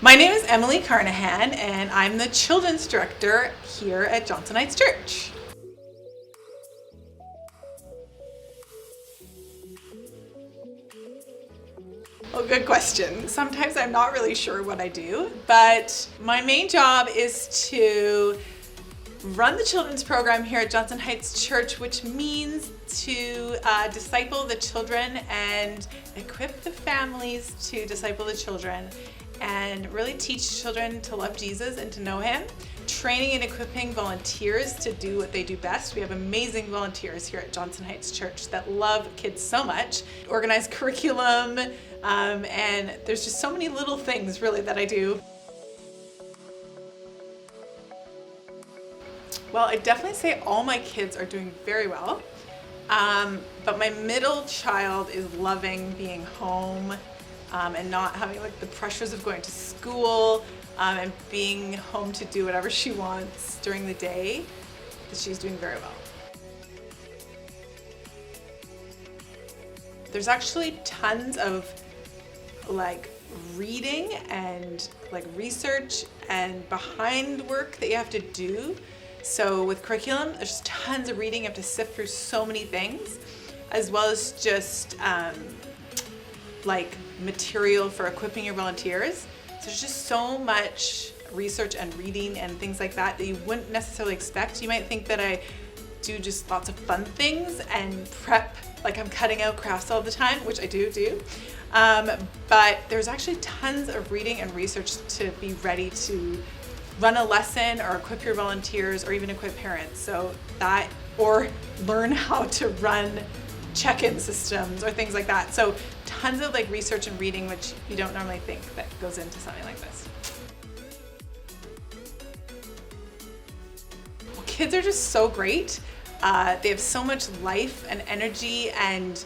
My name is Emily Carnahan, and I'm the Children's Director here at Johnson Heights Church. Oh, good question. Sometimes I'm not really sure what I do, but my main job is to run the children's program here at Johnson Heights Church, which means to disciple the children and equip the families to disciple the children and really teach children to love Jesus and to know Him. Training and equipping volunteers to do what they do best. We have amazing volunteers here at Johnson Heights Church that love kids so much. Organize curriculum, and there's just so many little things really that I do. Well, I definitely say all my kids are doing very well, but my middle child is loving being home and not having like the pressures of going to school and being home to do whatever she wants during the day. She's doing very well. There's actually tons of like reading and like research and behind work that you have to do. So with curriculum, there's tons of reading. You have to sift through so many things, as well as just like material for equipping your volunteers. So there's just so much research and reading and things like that that you wouldn't necessarily expect. You might think that I do just lots of fun things and prep, like I'm cutting out crafts all the time, which I do. But there's actually tons of reading and research to be ready to run a lesson or equip your volunteers or even equip parents. So that, or learn how to run check-in systems or things like that. So tons of like research and reading, which you don't normally think that goes into something like this. Well, kids are just so great. They have so much life and energy and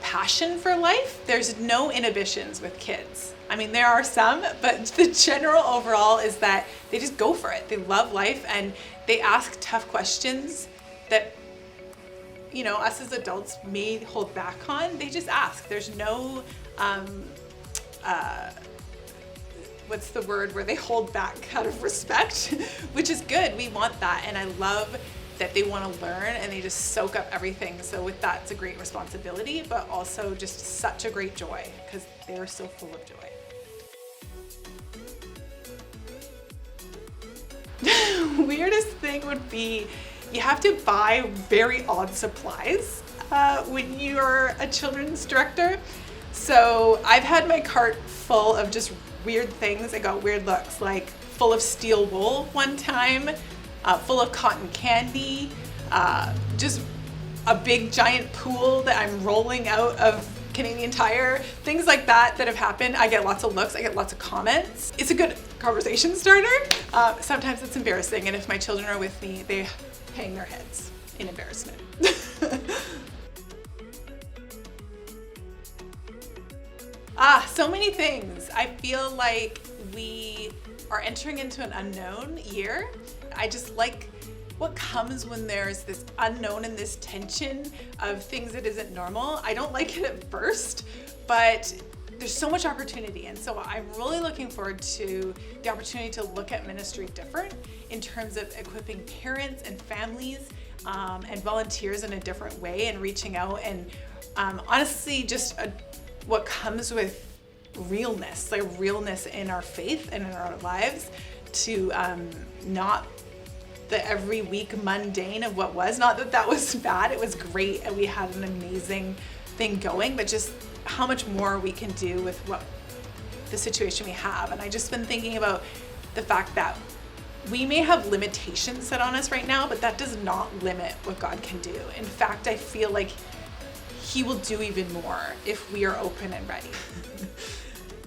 passion for life. There's no inhibitions with kids. I mean, there are some, but the general overall is that they just go for it. They love life and they ask tough questions that, you know, us as adults may hold back on. They just ask. There's no, what's the word where they hold back out of respect, which is good. We want that. And I love that they want to learn and they just soak up everything. So with that, it's a great responsibility, but also just such a great joy because they're so full of joy. Weirdest thing would be you have to buy very odd supplies when you're a children's director. So I've had my cart full of just weird things that got weird looks, like full of steel wool one time, full of cotton candy, just a big giant pool that I'm rolling out of Canadian Tire, things like that have happened. I get lots of looks, I get lots of comments. It's a good conversation starter. Sometimes it's embarrassing, and if my children are with me, they hang their heads in embarrassment. So many things. I feel like we are entering into an unknown year. I just like what comes when there's this unknown and this tension of things that isn't normal. I don't like it at first, but there's so much opportunity. And so I'm really looking forward to the opportunity to look at ministry different in terms of equipping parents and families and volunteers in a different way and reaching out and honestly just what comes with realness, like realness in our faith and in our lives, to not the every week mundane of what was. Not that that was bad, it was great and we had an amazing thing going, but just how much more we can do with what the situation we have. And I just been thinking about the fact that we may have limitations set on us right now, but that does not limit what God can do. In fact, I feel like He will do even more if we are open and ready.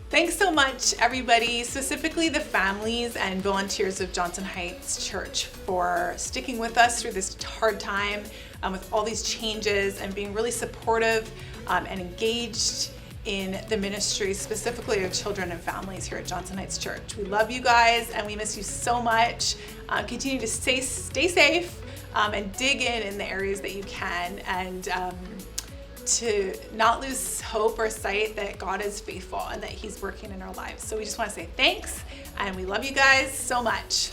Thanks so much, everybody, specifically the families and volunteers of Johnson Heights Church, for sticking with us through this hard time with all these changes and being really supportive and engaged in the ministry, specifically of children and families here at Johnson Heights Church. We love you guys and we miss you so much. Continue to stay safe and dig in the areas that you can, and to not lose hope or sight that God is faithful and that He's working in our lives. So we just want to say thanks, and we love you guys so much.